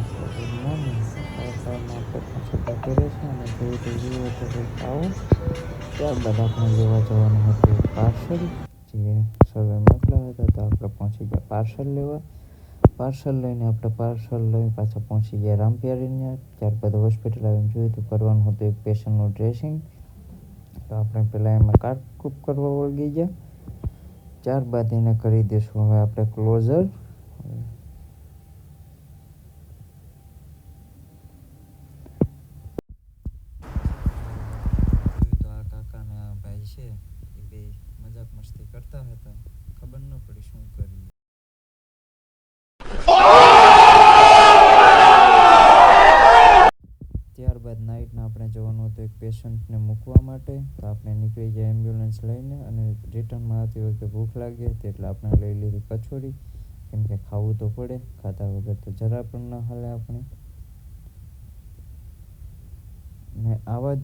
Good morning. સવારમાં આપણે પાછા ઘરે છે અને જેવું તો જોઈએ તો કંઈક આવું. ત્યારબાદ આપણે લેવા જવાનું હતું પાર્સલ, જે સર્વે મોકલ્યા હતા તો આપણે પહોંચી ગયા પાર્સલ લેવા. પાર્સલ લઈને આપણે પાર્સલ લઈ પાછા પહોંચી ગયા રામપિયારીને. ત્યારબાદ હોસ્પિટલ આવીને જોયું તો કરવાનું હતું એક પેશન્ટનું ડ્રેસિંગ. તો આપણે પહેલાં એમાં કાટકૂપ કરવા વળગી ગયા. ત્યારબાદ એને કરી દઈશું હવે આપણે ક્લોઝર. તો આ કાકા અને આ ભાઈ છે એ બે મજાક મસ્તી કરતા હતા, ખબર ન પડી શું કરી. ત્યારબાદ નાઇટના આપણે જવાનું હતું એક પેશન્ટને મૂકવા માટે. તો આપણે નીકળી ગયા એમ્બ્યુલન્સ લઈને અને રિટર્નમાં આવતી વખતે ભૂખ લાગી હતી એટલે આપણે લઈ લીધી કચોરી, કેમ કે ખાવું તો પડે, ખાધા વગર તો જરા પણ ન હાલે આપણે. ને આવા જ